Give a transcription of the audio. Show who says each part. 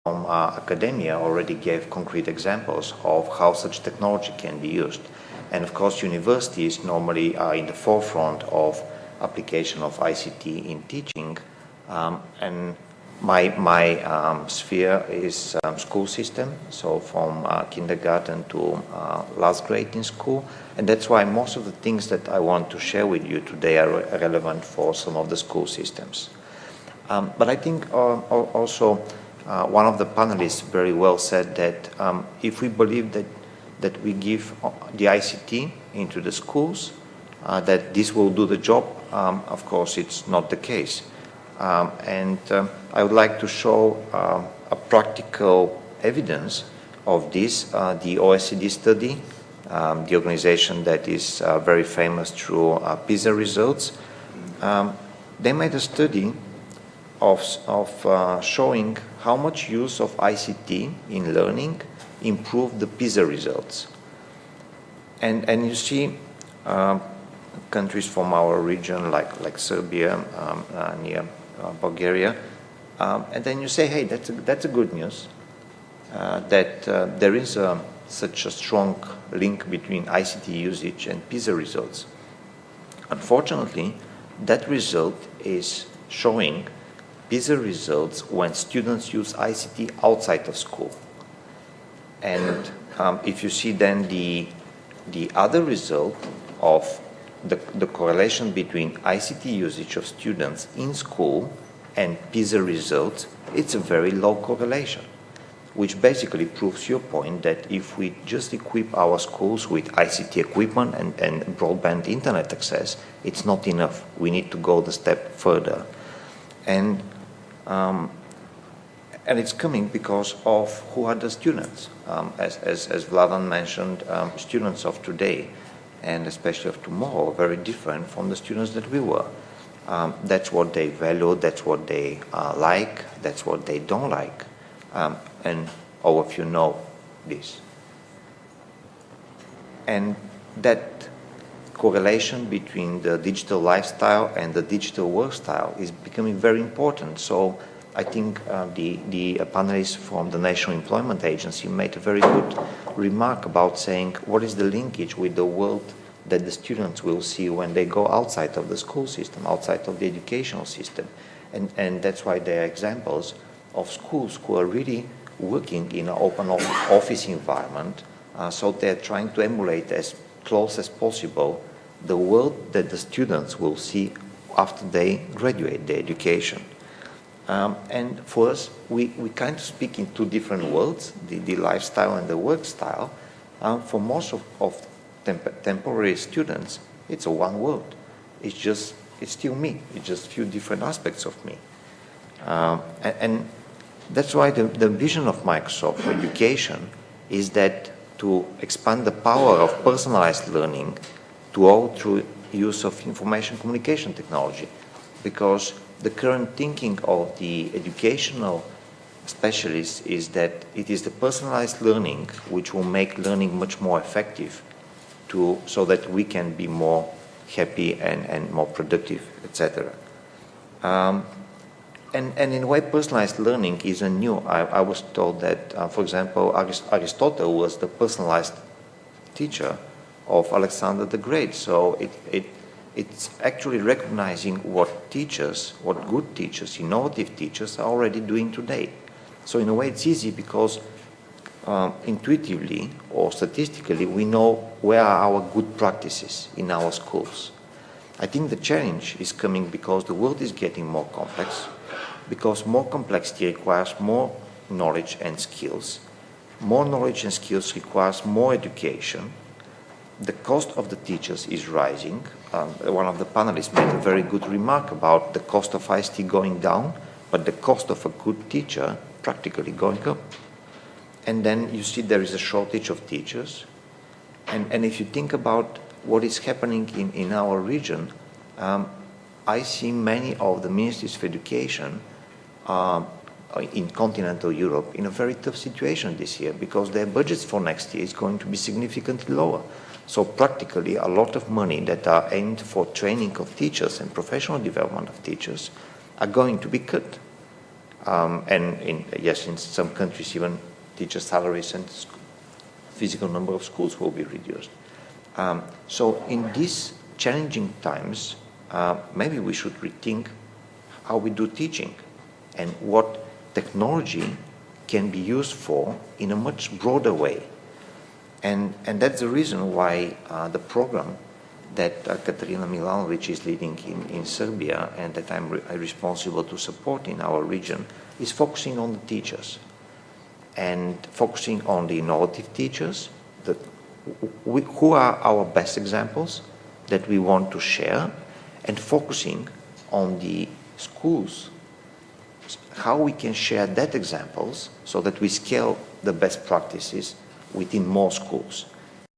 Speaker 1: from academia already gave concrete examples of how such technology can be used. And of course, universities normally are in the forefront of application of ICT in teaching. And my sphere is school system, so from kindergarten to last grade in school. And that's why most of the things that I want to share with you today are relevant for some of the school systems. But I think also one of the panelists very well said that if we believe that we give the ICT into the schools, that this will do the job, of course it's not the case. And I would like to show a practical evidence of this, the OECD study, the organization that is very famous through PISA results. They made a study of showing how much use of ICT in learning improved the PISA results. And you see countries from our region like Serbia, near Bulgaria, and then you say, hey, that's a good news, that there is such a strong link between ICT usage and PISA results. Unfortunately, that result is showing PISA results when students use ICT outside of school. And if you see then the other result of the correlation between ICT usage of students in school and PISA results, it's a very low correlation, which basically proves your point that if we just equip our schools with ICT equipment and broadband internet access, it's not enough. We need to go the step further. And it's coming because of who are the students. As Vladan mentioned, students of today and especially of tomorrow are very different from the students that we were. That's what they value, that's what they like, that's what they don't like. And all of you know this. And that correlation between the digital lifestyle and the digital work style is becoming very important. So I think the panelists from the National Employment Agency made a very good remark about saying what is the linkage with the world that the students will see when they go outside of the school system, outside of the educational system. And that's why there are examples of schools who are really working in an open office environment, so they're trying to emulate as close as possible the world that the students will see after they graduate their education. And for us, we kind of speak in two different worlds, the lifestyle and the work style. For most of temporary students, it's a one world. It's still me. It's just a few different aspects of me. And that's why the vision of Microsoft for education is that to expand the power of personalized learning to all through use of information communication technology, because the current thinking of the educational specialists is that it is the personalized learning which will make learning much more effective so that we can be more happy and more productive, etc. And in a way, personalized learning isn't new. I was told that, for example, Aristotle was the personalized teacher of Alexander the Great. So it's actually recognizing what good teachers, innovative teachers are already doing today. So in a way, it's easy because intuitively or statistically, we know where are our good practices in our schools. I think the challenge is coming because the world is getting more complex, because more complexity requires more knowledge and skills. More knowledge and skills requires more education. The cost of the teachers is rising. One of the panelists made a very good remark about the cost of ICT going down, but the cost of a good teacher practically going up. And then you see there is a shortage of teachers. And if you think about what is happening in our region, I see many of the ministries of education in continental Europe in a very tough situation this year because their budgets for next year is going to be significantly lower. So practically a lot of money that are aimed for training of teachers and professional development of teachers are going to be cut. And in some countries even teacher salaries and physical number of schools will be reduced. So in these challenging times, maybe we should rethink how we do teaching and what technology can be used for in a much broader way. And that's the reason why the program that Katarina Milanovic is leading in Serbia and that I'm responsible to support in our region is focusing on the teachers and focusing on the innovative teachers, who are our best examples that we want to share, and focusing on the schools, how we can share that examples so that we scale the best practices within more schools.